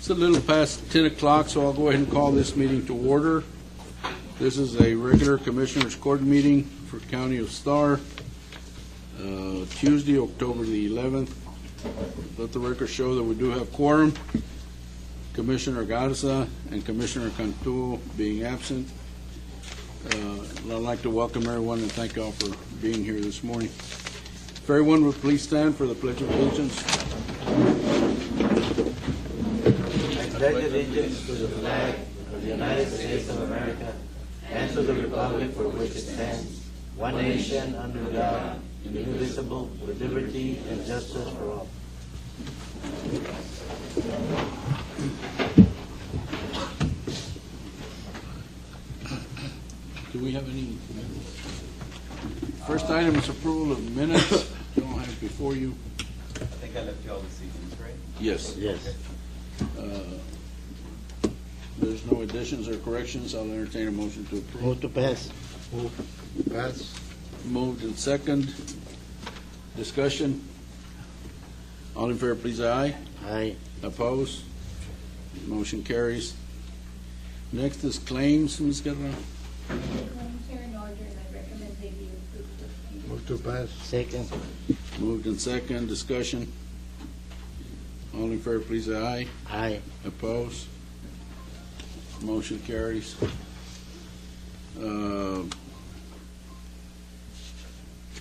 It's a little past 10 o'clock, so I'll go ahead and call this meeting to order. This is a regular Commissioners Court meeting for County of Starr, Tuesday, October the 11th. Let the record show that we do have quorum. Commissioner Garza and Commissioner Cantu being absent. I'd like to welcome everyone and thank you all for being here this morning. If everyone would please stand for the Pledge of Allegiance. I pledge allegiance to the flag of the United States of America and to the republic for which it stands, one nation under God, indivisible, with liberty and justice for all. Do we have any? First item is approval of minutes. You don't have it before you. I think I left you all this evening, right? Yes. Yes. There's no additions or corrections. I'll entertain a motion to approve. Move to pass. Pass. Moved and second. Discussion. All in favor, please, aye. Aye. Opposed? Motion carries. Next is claims, Ms. Guerra. Claims are in order, and I recommend they be approved. Move to pass. Second. Moved and second. Discussion. All in favor, please, aye. Aye. Opposed? Motion carries.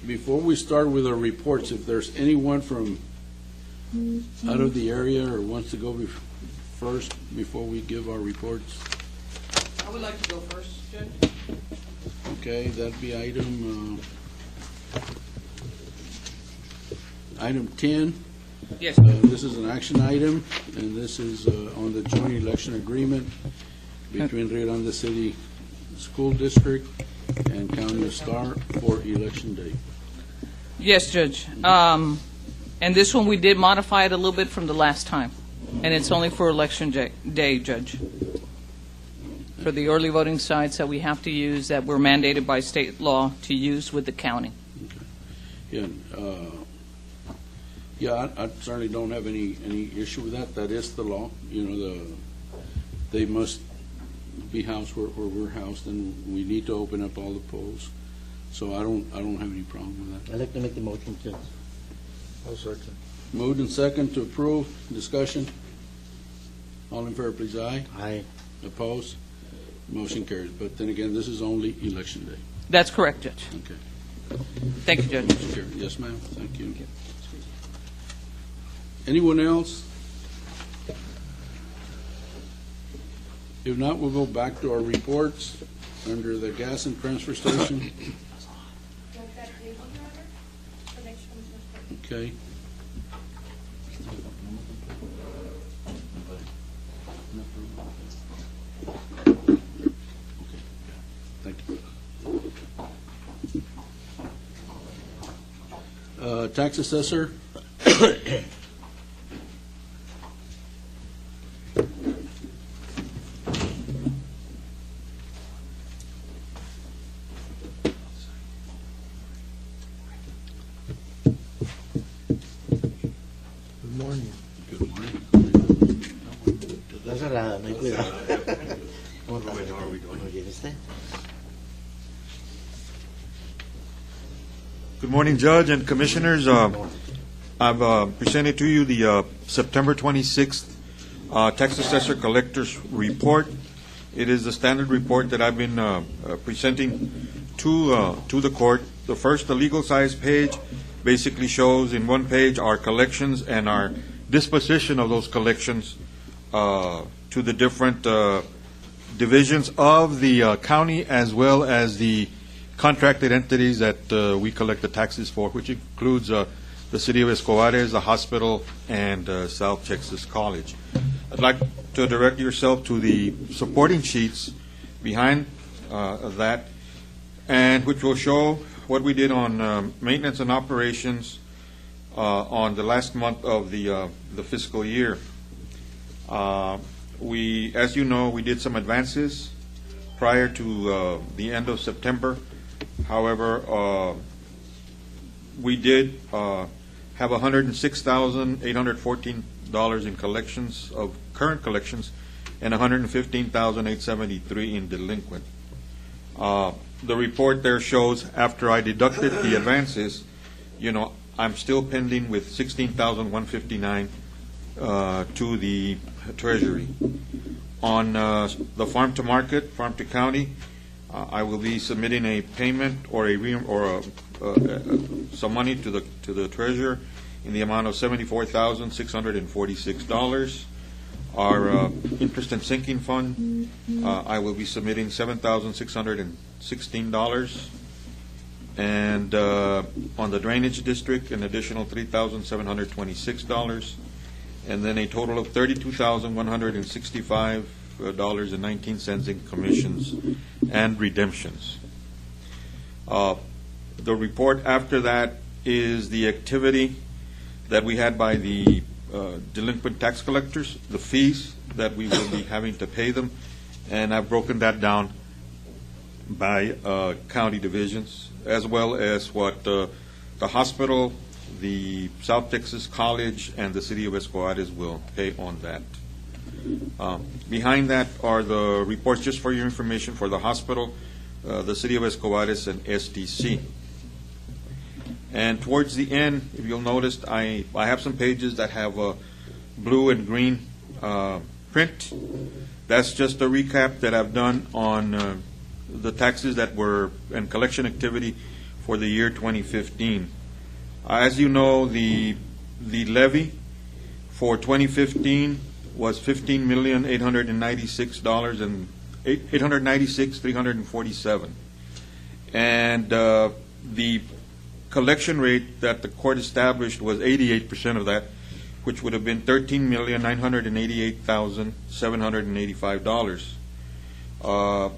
Before we start with our reports, if there's anyone from out of the area or wants to go first before we give our reports, I would like to go first, Judge. okay, that'd be item 10. Yes. This is an action item, and this is on the joint election agreement between Rio Grande City School District and County of Starr for election day. Yes, Judge. And this one, we did modify it a little bit from the last time, and it's only for election day, Judge. For the early voting sites that we have to use, that were mandated by state law to use with the county. Yeah, I certainly don't have any issue with that. That is the law. You know, they must be housed where we're housed, and we need to open up all the polls. So I don't have any problem with that. I'd like to make the motion, Judge. I'll second. Moved and second to approve. Discussion. All in favor, please, aye. Aye. Opposed? Motion carries. But then again, this is only election day. That's correct, Judge. Okay. Thank you, Judge. Motion carries. Yes, ma'am. Thank you. Anyone else? If not, we'll go back to our reports under the gas and transfer station. Like that table, Your Honor, for next Commissioner's Court. Okay. Thank you. Tax assessor. Good morning. Good morning. Está cerrada, no hay cuidado. Oye, ¿viste? Good morning, Judge and Commissioners. I've presented to you the September 26th Tax Assessor Collector's Report. It is the standard report that I've been presenting to the court. The first, the legal size page, basically shows in one page our collections and our disposition of those collections to the different divisions of the county, as well as the contracted entities that we collect the taxes for, which includes the city of Escobares, the hospital, and South Texas College. I'd like to direct yourself to the supporting sheets behind that, and which will show what we did on maintenance and operations on the last month of the fiscal year. We, as you know, we did some advances prior to the end of September. However, we did have $106,814 in collections of current collections and $115,873 in delinquent. The report there shows after I deducted the advances, I'm still pending with $16,159 to the Treasury. On the farm to market, farm to county, I will be submitting a payment or some money to the treasurer in the amount of $74,646. Our interest and sinking fund, I will be submitting $7,616. And on the drainage district, an additional $3,726. And then a total of $32,165.19 in commissions and redemptions. The report after that is the activity that we had by the delinquent tax collectors, the fees that we will be having to pay them, and I've broken that down by county divisions, as well as what the hospital, the South Texas College, and the City of Escobedo will pay on that. Behind that are the reports, just for your information, for the hospital, the City of Escobedo, and STC. And towards the end, if you'll notice, I have some pages that have a blue and green print. That's just a recap that I've done on the taxes that were and collection activity for the year 2015. As you know, the levy for 2015 was $15,896,347, and the collection rate that the court established was 88% of that, which would have been $13,988,785.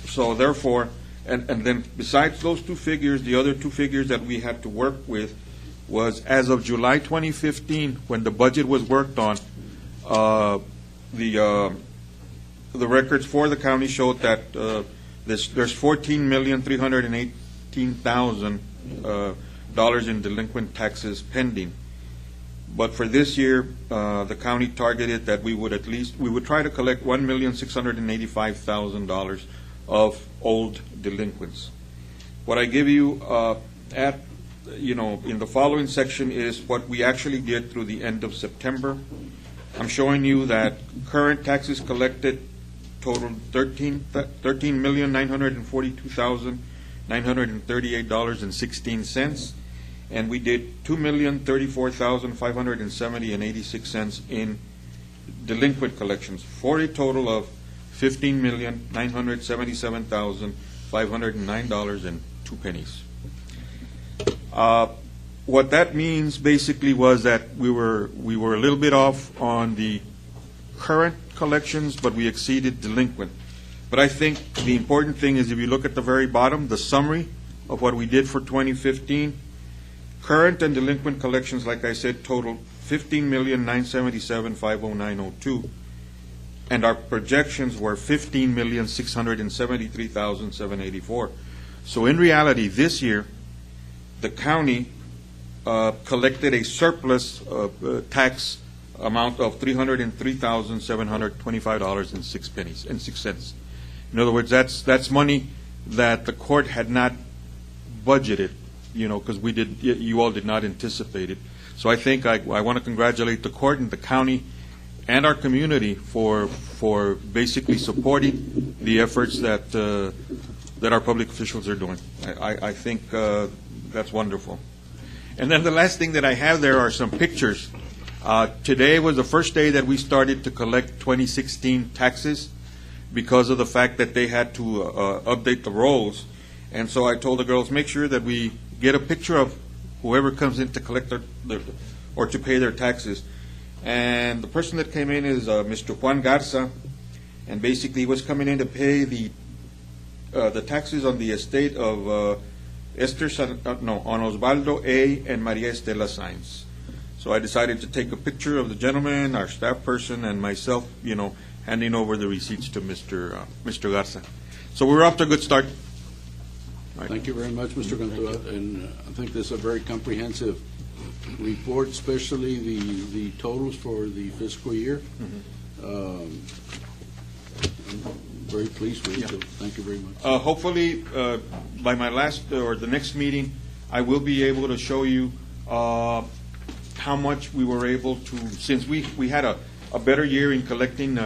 So therefore, and then besides those two figures, the other two figures that we had to work with was as of July 2015, when the budget was worked on, the records for the county showed that there's $14,318,000 in delinquent taxes pending. But for this year, the county targeted that we would try to collect $1,685,000 of old delinquents. What I give you in the following section is what we actually did through the end of September. I'm showing you that current taxes collected totaled $13,942,938.16, and we did $2,034,570.86 in delinquent collections, for a total of $15,977,509.02. What that means basically was that we were a little bit off on the current collections, but we exceeded delinquent. But I think the important thing is, if you look at the very bottom, the summary of what we did for 2015, current and delinquent collections, like I said, total $15,977,509.02. And our projections were $15,673,784. So in reality, this year, the county collected a surplus tax amount of $303,725.06. In other words, that's money that the court had not budgeted, because you all did not anticipate it. So I think I want to congratulate the court and the county and our community for basically supporting the efforts that our public officials are doing. I think that's wonderful. And then the last thing that I have there are some pictures. Today was the first day that we started to collect 2016 taxes, because of the fact that they had to update the rolls. And so I told the girls, make sure that we get a picture of whoever comes in to collect or to pay their taxes. And the person that came in is Mr. Juan Garza, and basically he was coming in to pay the taxes on the estate of on Osvaldo A. and Maria Estela Sainz. So I decided to take a picture of the gentleman, our staff person, and myself, handing over the receipts to Mr. Garza. So we're off to a good start. Thank you very much, Mr. Cantua, and I think this is a very comprehensive report, especially the totals for the fiscal year. I'm very pleased with it, so thank you very much. Hopefully, by my last or the next meeting, I will be able to show you how much we were able to, since we had a better year in collecting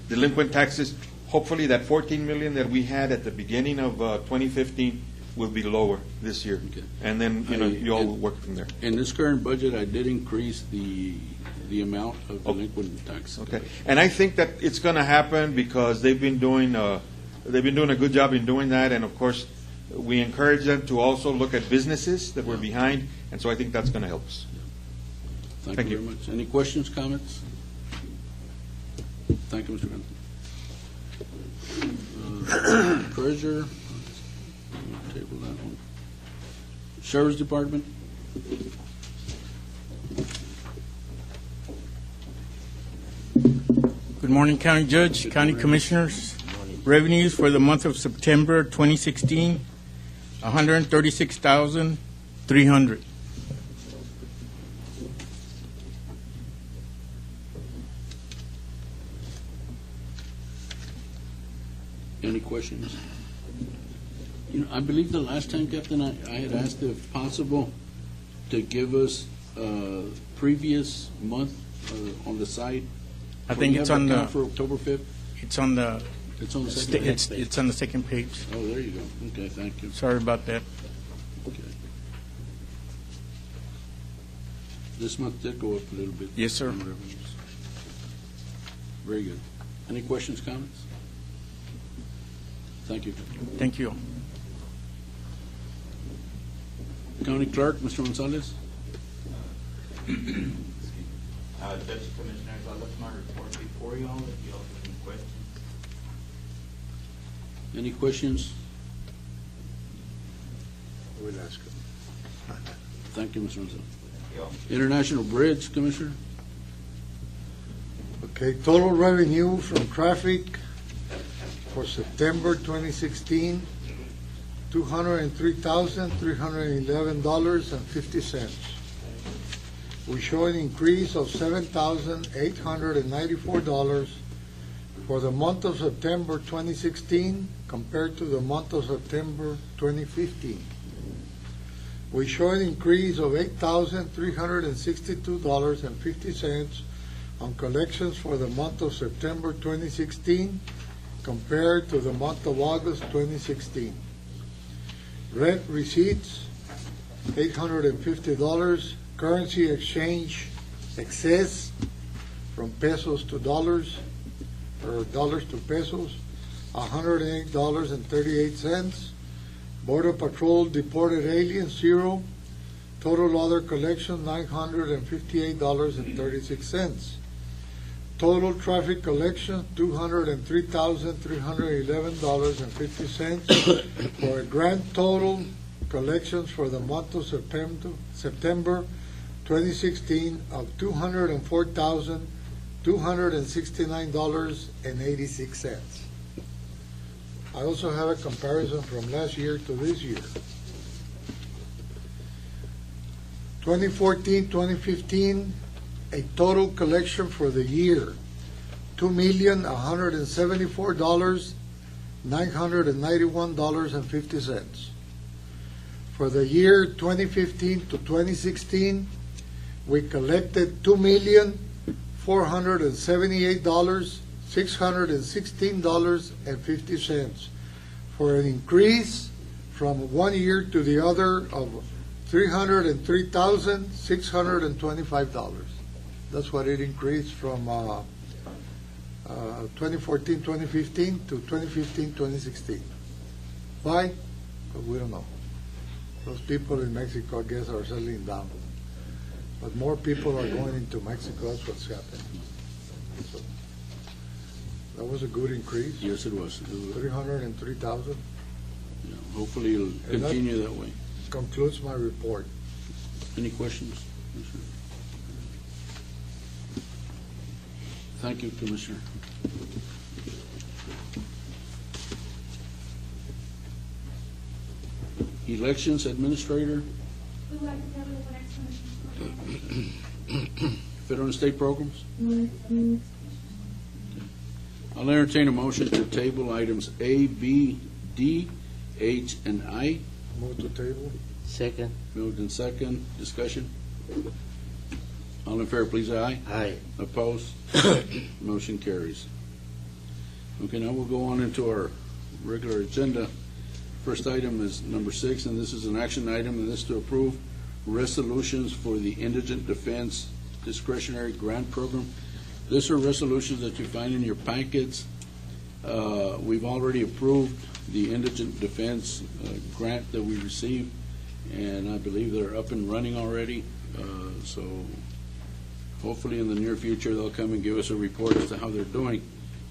delinquent taxes. Hopefully, that 14 million that we had at the beginning of 2015 will be lower this year, Okay. and then you all will work from there. In this current budget, I did increase the amount of delinquent tax. Okay, and I think that it's going to happen because they've been doing a good job in doing that, and of course, we encourage them to also look at businesses that were behind, and so I think that's going to help us. Thank Thank you you. very much. Any questions, comments? Thank you, Mr. Benson. Treasurer, table that one. Sheriff's Department, Good morning, County Judge, County Commissioners. Revenues for the month of September 2016, $136,300. any questions? I believe the last time, Captain, I had asked if possible to give us previous month on the site. I think it's on the, For October 5th? it's on the, It's on the second page? it's on the second page. Oh, there you go. Okay, thank you. Sorry about that. Okay. This month did go up a little bit. Yes, sir. on revenues. Very good. Any questions, comments? Thank you. Thank you. County Clerk, Mr. Gonzalez? Judge, Commissioners, I left my report before you all, if you all have any questions. Any questions? We'll ask him. Thank you, Mr. Gonzalez. You all. International Bridge, Commissioner? Okay, total revenue from traffic for September 2016, $203,311.50. We show an increase of $7,894 for the month of September 2016 compared to the month of September 2015. We show an increase of $8,362.50 on collections for the month of September 2016 compared to the month of August 2016. Rent receipts, $850. Currency exchange excess from pesos to dollars, or dollars to pesos, $108.38. Border Patrol deported aliens, 0. Total other collection, $958.36. Total traffic collection, $203,311.50, for a grand total collections for the month of September 2016 of $204,269.86. I also have a comparison from last year to this year. 2014-2015, a total collection for the year, $2,174,991.50. For the year 2015 to 2016, we collected $2,478,616.50, for an increase from one year to the other of $303,625. That's what it increased from 2014-2015 to 2015-2016. Why? Because we don't know. Those people in Mexico, I guess, are settling down. But more people are going into Mexico. That's what's happening. So, that was a good increase. Yes, it was. 303,000. Yeah, hopefully it'll continue that way. Concludes my report. Any questions, Commissioner? Thank you, Commissioner. Elections Administrator, We would like to table it for next Commissioners Court. Federal and state programs? I'll entertain a motion to table items A, B, D, H, and I. Move to table. Second. Moved in second. Discussion? All in favor, please, aye. Aye. Opposed? Motion carries. Okay, now we'll go on into our regular agenda. First item is number 6, and this is an action item, and this to approve resolutions for the Indigent Defense Discretionary Grant Program. These are resolutions that you find in your packets. We've already approved the Indigent Defense grant that we received, and I believe they're up and running already. So hopefully in the near future, they'll come and give us a report as to how they're doing.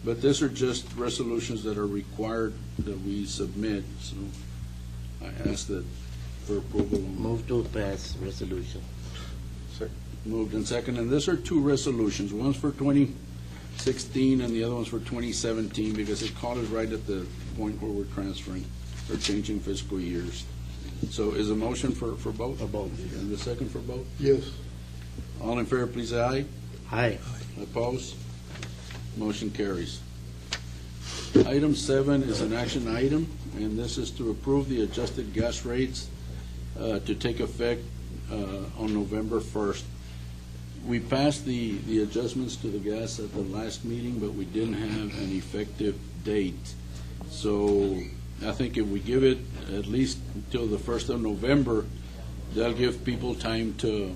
But these are just resolutions that are required that we submit, so I ask that for approval. Move to pass resolution. Moved and second, and these are two resolutions. One's for 2016 and the other one's for 2017, because it caught us right at the point where we're transferring or changing fiscal years. So is a motion for both? For both. And the second for both? Yes. All in favor, please, aye. Aye. Opposed? Motion carries. Item 7 is an action item, and this is to approve the adjusted gas rates to take effect on November 1st. We passed the adjustments to the gas at the last meeting, but we didn't have an effective date. So I think if we give it at least until the 1st of November, that'll give people time to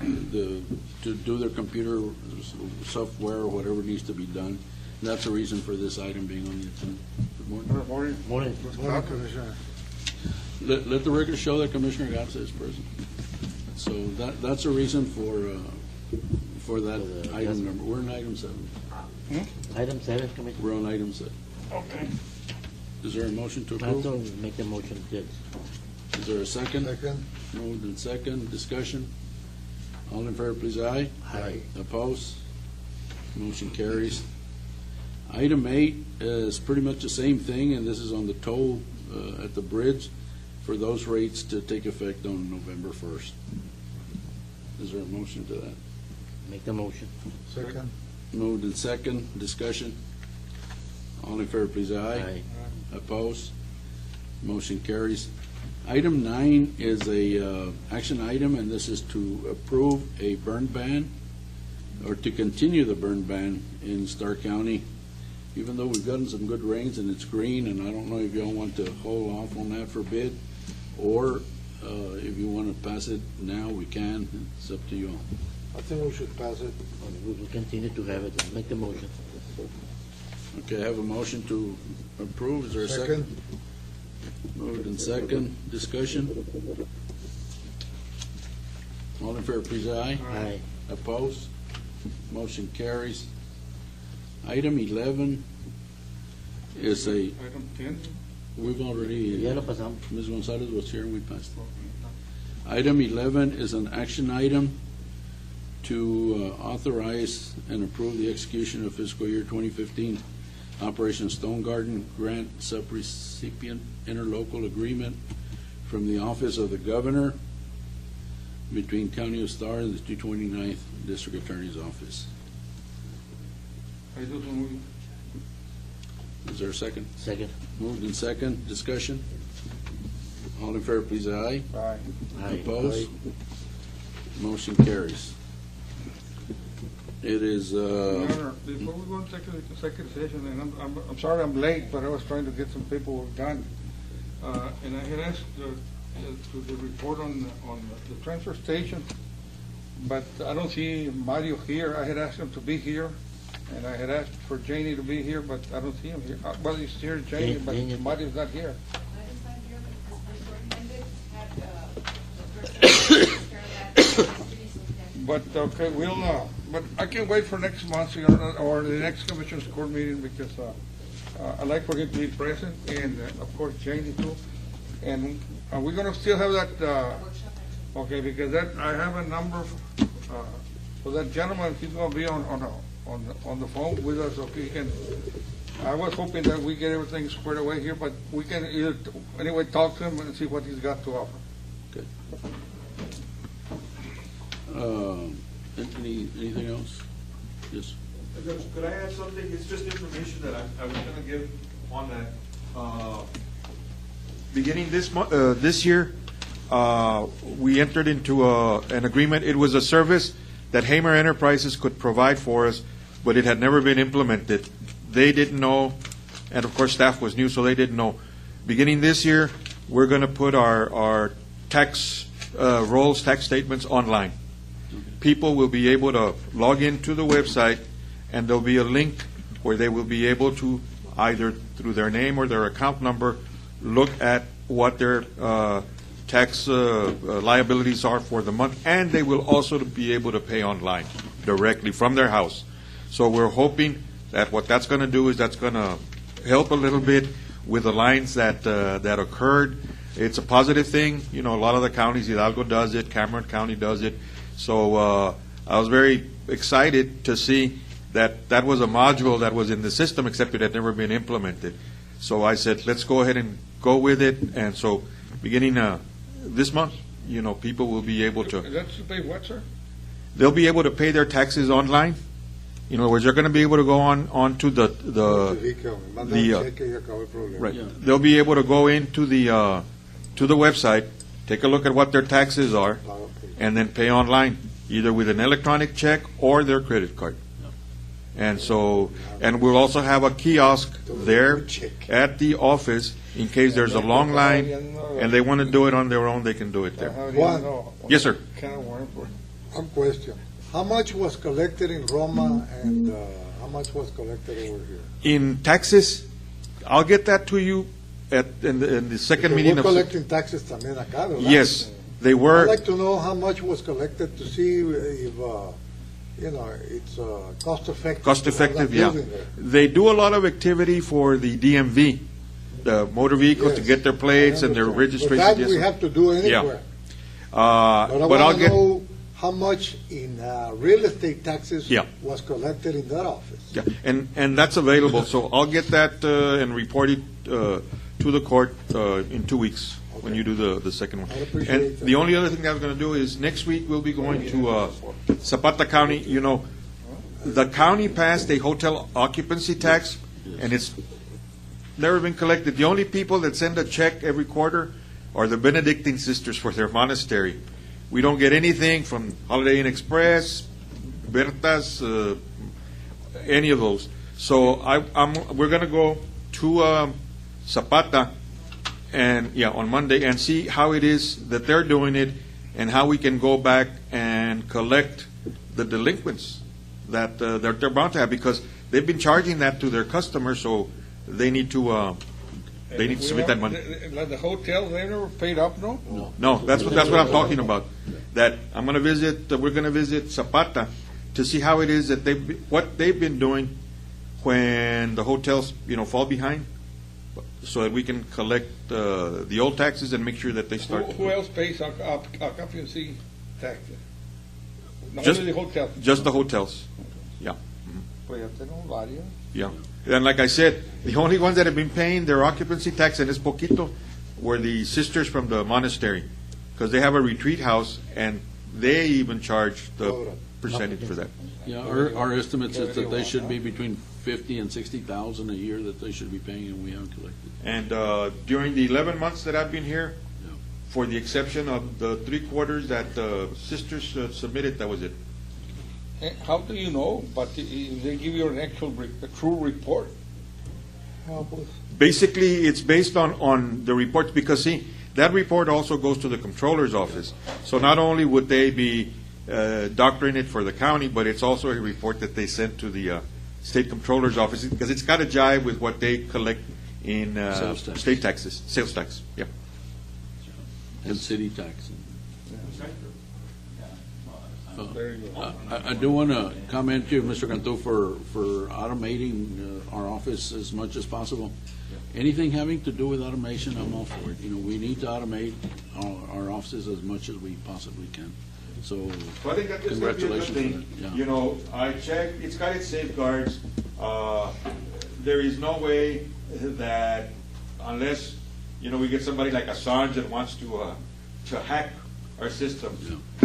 do their computer software or whatever needs to be done. That's the reason for this item being on the agenda. Good morning. Morning. Morning, Commissioner. Let the record show that Commissioner Garza is present. So that's a reason for that the item number. We're on item 7. Item 7, Commissioner. We're on item 7. Okay. Is there a motion to Council, approve? make the motion, Judge. Is there a second? Second. Moved and second. Discussion? All in favor, please, aye. Aye. Opposed? Motion carries. Item 8 is pretty much the same thing, and this is on the toll at the bridge for those rates to take effect on November 1st. Is there a motion to that? Make the motion. Second. Moved and second. Discussion? All in favor, please, aye. Aye. Opposed? Motion carries. Item 9 is a action item, and this is to approve a burn ban, or to continue the burn ban in Starr County, even though we've gotten some good rains and it's green, and I don't know if y'all want to hold off on that for a bit, or if you want to pass it now, we can. It's up to you all. I think we should pass it. We will continue to have it. Make the motion. Okay, I have a motion to approve. Is there a second? Moved and second. Discussion? All in favor, please, aye. Aye. Opposed? Motion carries. Item 11 is a, Item 10. we've already, Ya lo pasamos. Ms. Gonzalez was here and we passed it. Item 11 is an action item to authorize and approve the execution of fiscal year 2015 Operation Stone Garden Grant Subrecipient Interlocal Agreement from the Office of the Governor between County of Starr and the 229th District Attorney's Office. I do so move. Is there a second? Second. Moved in second. Discussion? All in favor, please, aye. Aye. Aye. Opposed? Motion carries. It is, Your Honor, before we go into executive session, and I'm sorry I'm late, but I was trying to get some paperwork done. And I had asked to the report on the transfer station, but I don't see Mario here. I had asked him to be here, and I had asked for Janie to be here, but I don't see him here. Well, he's here, Janie, but Janie. Mario's not here. Mario's not here, but the superintendent had the secretary that But, okay, but I can wait for next month, Your Honor, or the next Commissioners Court meeting, because I'd like for him to be present, and of course Janie too. And are we gonna still have that, okay, because that, I have a number for that gentleman, he's gonna be on the phone with us, okay, he can, I was hoping that we get everything squared away here, but we can either, anyway, talk to him and see what he's got to offer. Anything else? Yes. Judge, could I add something? It's just information that I was going to give on that. Beginning this year, we entered into an agreement. It was a service that Hamer Enterprises could provide for us, but it had never been implemented. They didn't know, and of course staff was new, so they didn't know. Beginning this year, we're going to put our tax rolls, tax statements online. People will be able to log into the website, and there'll be a link where they will be able to, either through their name or their account number, look at what their tax liabilities are for the month, and they will also be able to pay online directly from their house. So we're hoping that what that's going to do is that's going to help a little bit with the lines that occurred. It's a positive thing. You know, a lot of the counties, Hidalgo does it, Cameron County does it. So I was very excited to see that was a module that was in the system, except it had never been implemented. So I said, let's go ahead and go with it. And so beginning this month, you know, people will be able to. That's to pay what, sir? They'll be able to pay their taxes online. In other words, they're going to be able to go on to the right. Yeah. They'll be able to go into the website, take a look at what their taxes are, and then pay online, either with an electronic check or their credit card. And so, and we'll also have a kiosk there at the office in case there's a long line and they want to do it on their own, they can do it there. Juan. Yes, sir. One question. How much was collected in Roma and how much was collected over here? In taxes, I'll get that to you in the second meeting We're of. collecting taxes también acá, ¿verdad? Yes, they I'd were. like to know how much was collected to see if, you know, it's cost effective. Cost to have that effective, yeah. building there. They do a lot of activity for the DMV, the motor vehicles, to Yes, get their plates I and their understand. registration. But that Yes, we sir. have to do anywhere. But But I I'll want to get. know how much in real estate taxes Yeah. was collected in that office. Yeah, and that's available, so I'll get that and report it to the court in 2 weeks when you do the second one. I'd appreciate And that. the only other thing I was going to do is next week we'll be going to Zapata County. You know, the county passed a hotel occupancy tax, and it's never been collected. The only people that send a check every quarter are the Benedictine sisters for their monastery. We don't get anything from Holiday Inn Express, Bertas, any of those. So we're going to go to Zapata on Monday and see how it is that they're doing it and how we can go back and collect the delinquents that they're bound to have, because they've been charging that to their customers, so they need to submit that money. Like the hotel, they never paid up, no? No, that's what I'm talking about. That we're going to visit Zapata to see how it is that what they've been doing when the hotels, fall behind, so that we can collect the old taxes and make sure that they start. Who else pays occupancy taxes? Not Just- only the hotel. Just the hotels. Yeah. Pues ya tenemos varias. Yeah. And like I said, the only ones that have been paying their occupancy tax, and it's poquito, were the sisters from the monastery, because they have a retreat house, and they even charge the percentage for that. Yeah, our estimates is that they should be between 50 and 60,000 a year that they should be paying, and we haven't collected. And during the 11 months that I've been here, Yeah. for the exception of the 3 quarters that the sisters submitted, that was it. How do you know? But if they give you an actual, a true report. Basically, it's based on the reports, because, see, that report also goes to the controller's office. So not only would they be doctoring it for the county, but it's also a report that they send to the state controller's office, because it's got to jive with what they collect in Sales tax. state taxes, sales tax, yeah. And city tax. There you go. I do want to comment to you, Mr. Cantu, for automating our office as much as possible. Anything having to do with automation, I'm all for it. We need to automate our offices as much as we possibly can. So, So I think that is going to be a good congratulations thing. for that, yeah. I checked, it's got its safeguards. There is no way that unless, we get somebody like Assange that wants to hack our system.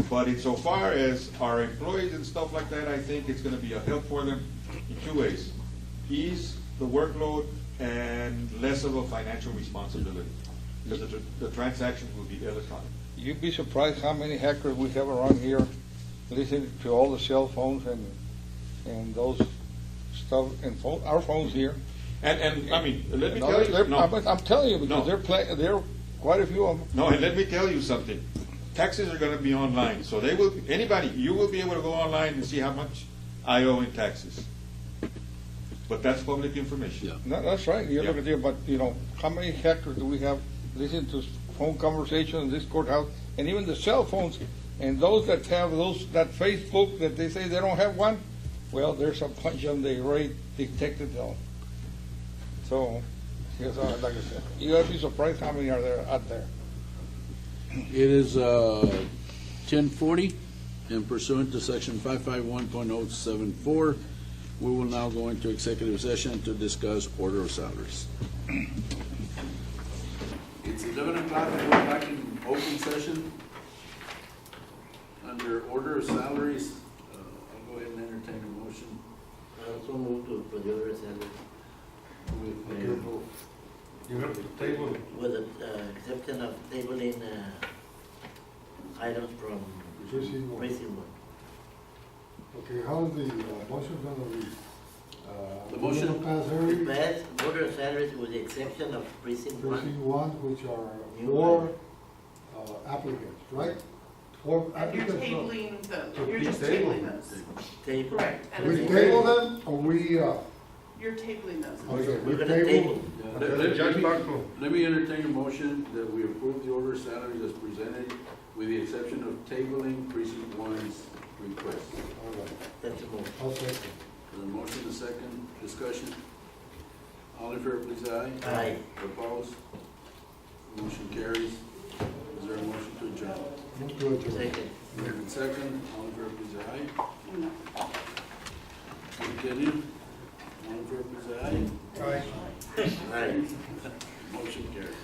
But insofar as our employees and stuff like that, I think it's gonna be a help for them in two ways. Ease the workload and less of a financial responsibility, because the transactions will be electronic. You'd be surprised how many hackers we have around here listening to all the cell phones and those stuff, and our phones here. And I mean, let me No, tell you, no. I'm telling you, because No. there are quite a few of them. No, and let me tell you something. Taxes are gonna be online, so you will be able to go online and see how much I owe in taxes. But that's public information. Yeah. No, that's right, you're Yeah. looking there, but, how many hackers do we have listening to phone conversations in this courthouse, and even the cell phones, and those that have that Facebook that they say they don't have one, well, there's a bunch of them, they already detected them. So, yes, like I said, you gotta be surprised how many are there out there. It is 10:40, and pursuant to section 551.074, we will now go into executive session to discuss order of salaries. It's 11 o'clock, and we're back in open session. Under order of salaries, I'll go ahead and entertain a motion. I also move for the other salary You have to table it. with the exception of tabling items from Precinct one. precinct one. Okay, how is the motion gonna read? The motion- We're gonna pass every Pass order of salaries with the exception of precinct one. precinct one, which are New 4 applicants, right? 4 And you're applicants. tabling So those, you're we just table tabling them. those. Table. Correct. And We it's- table them, or we, You're tabling those. okay, we We're gonna table. table. Let me entertain a motion that we approve the order of salaries as presented, with the exception of tabling precinct one's request. All right, That's a move. I'll second. For the motion, the second, discussion. All in favor, please, aye. Aye. Opposed? Motion carries. Is there a motion to adjourn? Move to adjourn. Second. Moved and second, all in favor, please, aye. No. Continue. All in favor, please, aye. Aye. Aye. Motion carries.